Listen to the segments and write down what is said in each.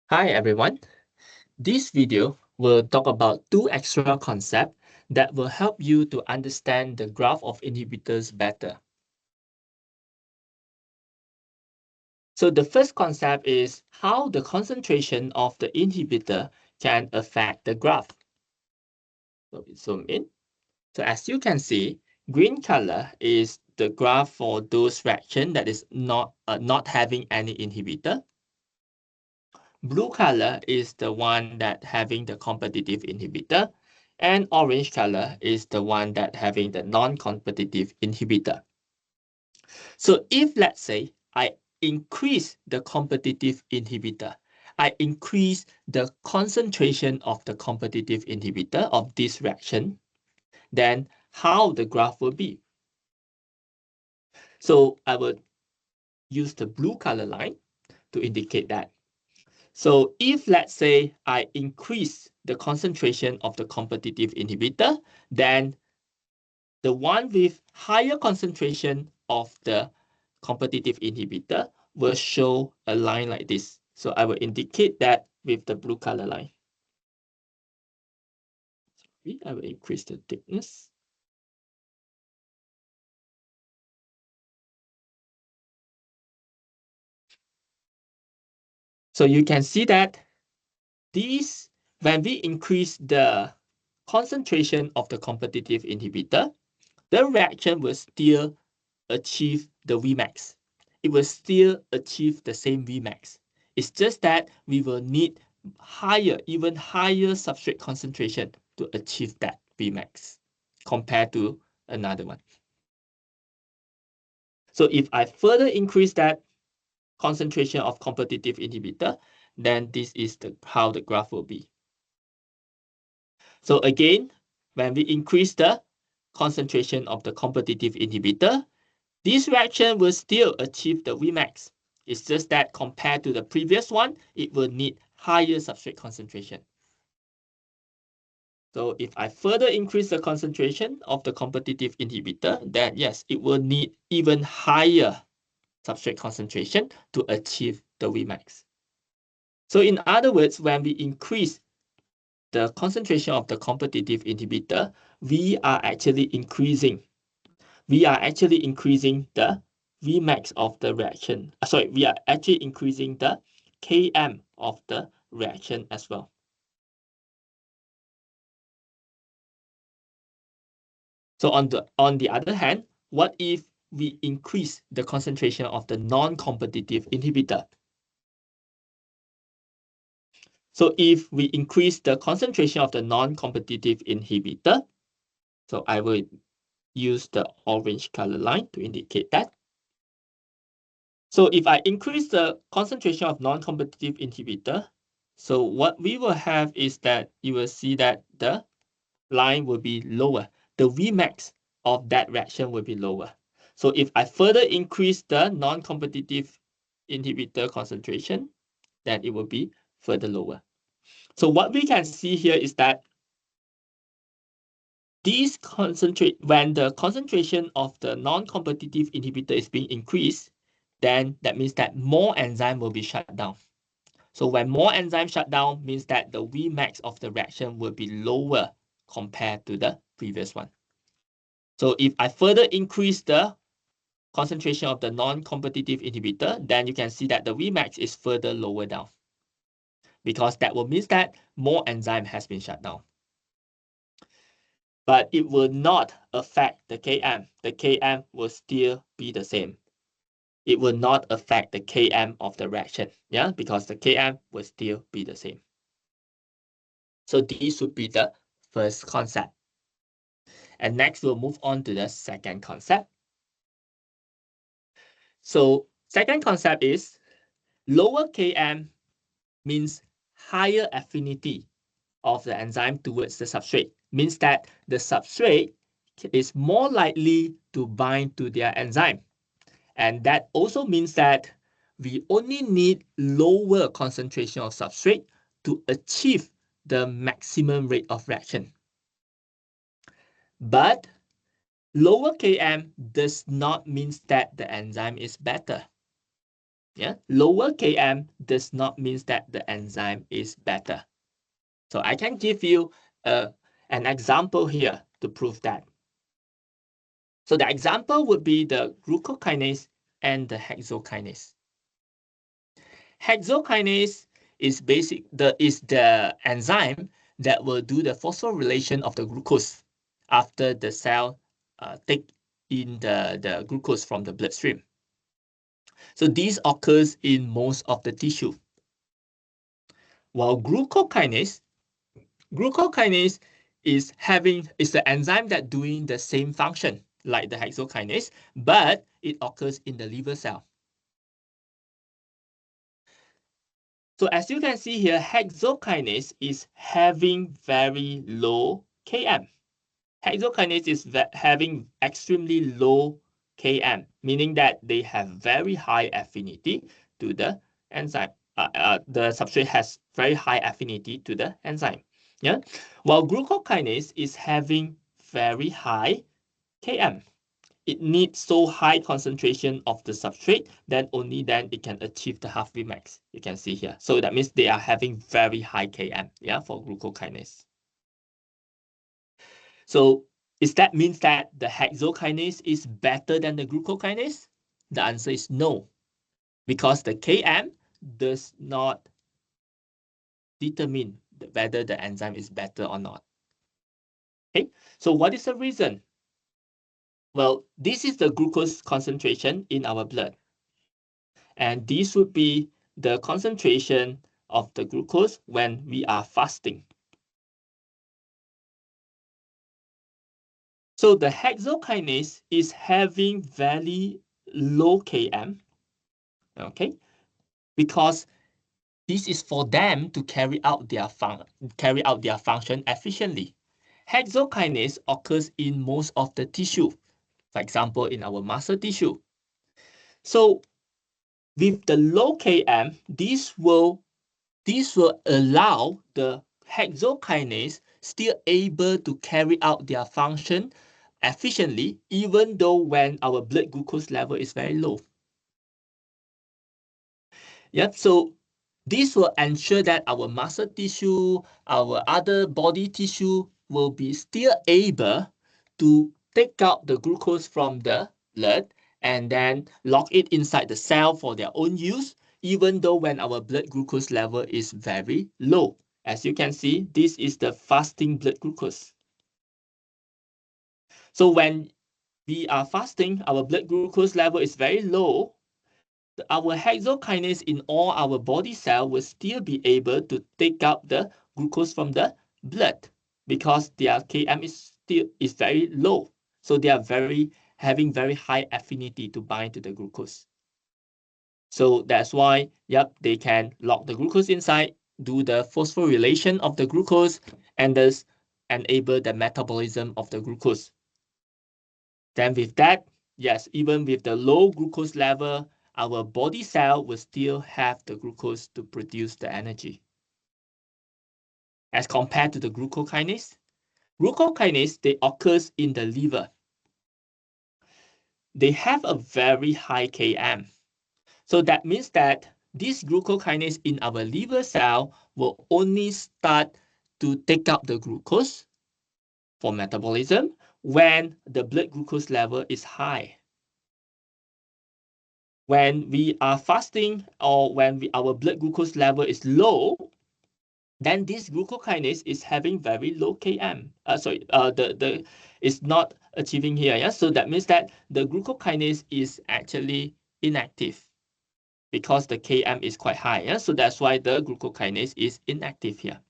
Hi everyone. This video will talk about two extra concepts that will help you to understand the graph of inhibitors better. So the first concept is how the concentration of the inhibitor can affect the graph. So we zoom in. So as you can see, green color is the graph for those reactions that is not having any inhibitor. Blue color is the one that having the competitive inhibitor, and orange color is the one that having the non-competitive inhibitor. So if let's say I increase the competitive inhibitor, I increase the concentration of the competitive inhibitor of this reaction, then how the graph will be. So I will use the blue color line to indicate that. So if let's say I increase the concentration of the competitive inhibitor, then the one with higher concentration of the competitive inhibitor will show a line like this. So I will indicate that with the blue color line. Sorry, I will increase the thickness. So you can see that these, when we increase the concentration of the competitive inhibitor, the reaction will still achieve the Vmax. It will still achieve the same Vmax. It's just that we will need higher, even higher substrate concentration to achieve that Vmax compared to another one. So if I further increase that concentration of competitive inhibitor, then this is how the graph will be. So again, when we increase the concentration of the competitive inhibitor, this reaction will still achieve the Vmax. It's just that compared to the previous one, it will need higher substrate concentration. So if I further increase the concentration of the competitive inhibitor, then yes, it will need even higher substrate concentration to achieve the Vmax. So in other words, when we increase the concentration of the competitive inhibitor, we are actually increasing the Vmax of the reaction. We are actually increasing the Km of the reaction as well. So on the other hand, what if we increase the concentration of the non-competitive inhibitor? So if we increase the concentration of the non-competitive inhibitor, so I will use the orange color line to indicate that. So if I increase the concentration of non-competitive inhibitor, so what we will have is that you will see that the line will be lower. The Vmax of that reaction will be lower. So if I further increase the non-competitive inhibitor concentration, then it will be further lower. So what we can see here is that when the concentration of the non-competitive inhibitor is being increased, then that means that more enzyme will be shut down. So when more enzyme shut down means that the Vmax of the reaction will be lower compared to the previous one. So if I further increase the concentration of the non-competitive inhibitor, then you can see that the Vmax is further lower down, because that will mean that more enzyme has been shut down. But it will not affect the Km. The Km will still be the same. It will not affect the Km of the reaction, yeah, because the Km will still be the same. So this would be the first concept. And next we'll move on to the second concept. So second concept is lower Km means higher affinity of the enzyme towards the substrate. Means that the substrate is more likely to bind to their enzyme. And that also means that we only need lower concentration of substrate to achieve the maximum rate of reaction. But lower Km does not mean that the enzyme is better. Yeah, lower Km does not mean that the enzyme is better. So I can give you an example here to prove that. So the example would be the glucokinase and the hexokinase. Hexokinase is the enzyme that will do the phosphorylation of the glucose after the cell take in the glucose from the bloodstream. So this occurs in most of the tissue. While glucokinase is the enzyme that doing the same function like the hexokinase, but it occurs in the liver cell. So as you can see here, hexokinase is having very low Km. Hexokinase is having extremely low Km, meaning that they have very high affinity to the enzyme. The substrate has very high affinity to the enzyme. Yeah, while glucokinase is having very high Km. It needs so high concentration of the substrate, then only then it can achieve the half Vmax. You can see here. So that means they are having very high Km, yeah, for glucokinase. So is that means that the hexokinase is better than the glucokinase? The answer is no, because the Km does not determine whether the enzyme is better or not. Okay, so what is the reason? Well, this is the glucose concentration in our blood. And this would be the concentration of the glucose when we are fasting. So the hexokinase is having very low Km, okay? Because this is for them to carry out their function efficiently. Hexokinase occurs in most of the tissue, for example, in our muscle tissue. So with the low Km, this will allow the hexokinase still able to carry out their function efficiently, even though when our blood glucose level is very low. Yep, so this will ensure that our muscle tissue, our other body tissue will be still able to take out the glucose from the blood and then lock it inside the cell for their own use, even though when our blood glucose level is very low. As you can see, this is the fasting blood glucose. So when we are fasting, our blood glucose level is very low. Our hexokinase in all our body cell will still be able to take out the glucose from the blood because their Km is very low. So they are having very high affinity to bind to the glucose. So that's why, yep, they can lock the glucose inside, do the phosphorylation of the glucose, and thus enable the metabolism of the glucose. Then with that, yes, even with the low glucose level, our body cell will still have the glucose to produce the energy. As compared to the glucokinase, they occurs in the liver. They have a very high Km. So that means that this glucokinase in our liver cell will only start to take up the glucose for metabolism when the blood glucose level is high. When we are fasting or when our blood glucose level is low, then this glucokinase is having very low Km. It's not achieving here. Yeah, so that means that the glucokinase is actually inactive because the Km is quite high. Yeah, so that's why the glucokinase is inactive here.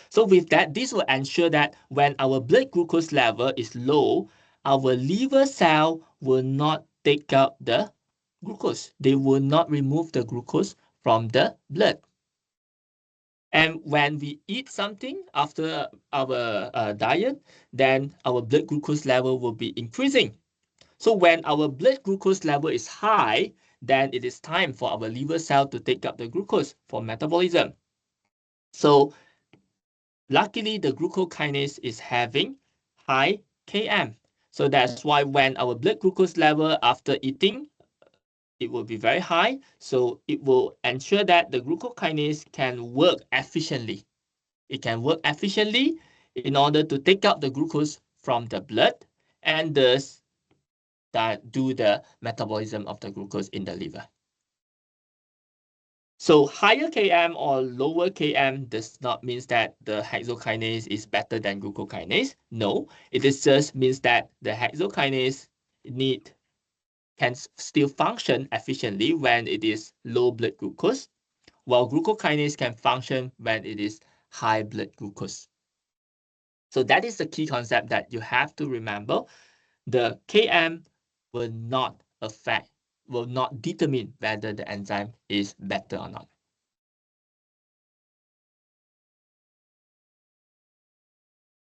So with that, this will ensure that when our blood glucose level is low, our liver cell will not take out the glucose. They will not remove the glucose from the blood. And when we eat something after our diet, then our blood glucose level will be increasing. So when our blood glucose level is high, then it is time for our liver cell to take up the glucose for metabolism. So luckily, the glucokinase is having high Km. So that's why when our blood glucose level after eating it will be very high. So it will ensure that the glucokinase can work efficiently. It can work efficiently in order to take out the glucose from the blood and thus that do the metabolism of the glucose in the liver. So higher Km or lower Km does not mean that the hexokinase is better than glucokinase. No, it is just means that the hexokinase can still function efficiently when it is low blood glucose, while glucokinase can function when it is high blood glucose. So that is the key concept that you have to remember. The Km will not determine whether the enzyme is better or not.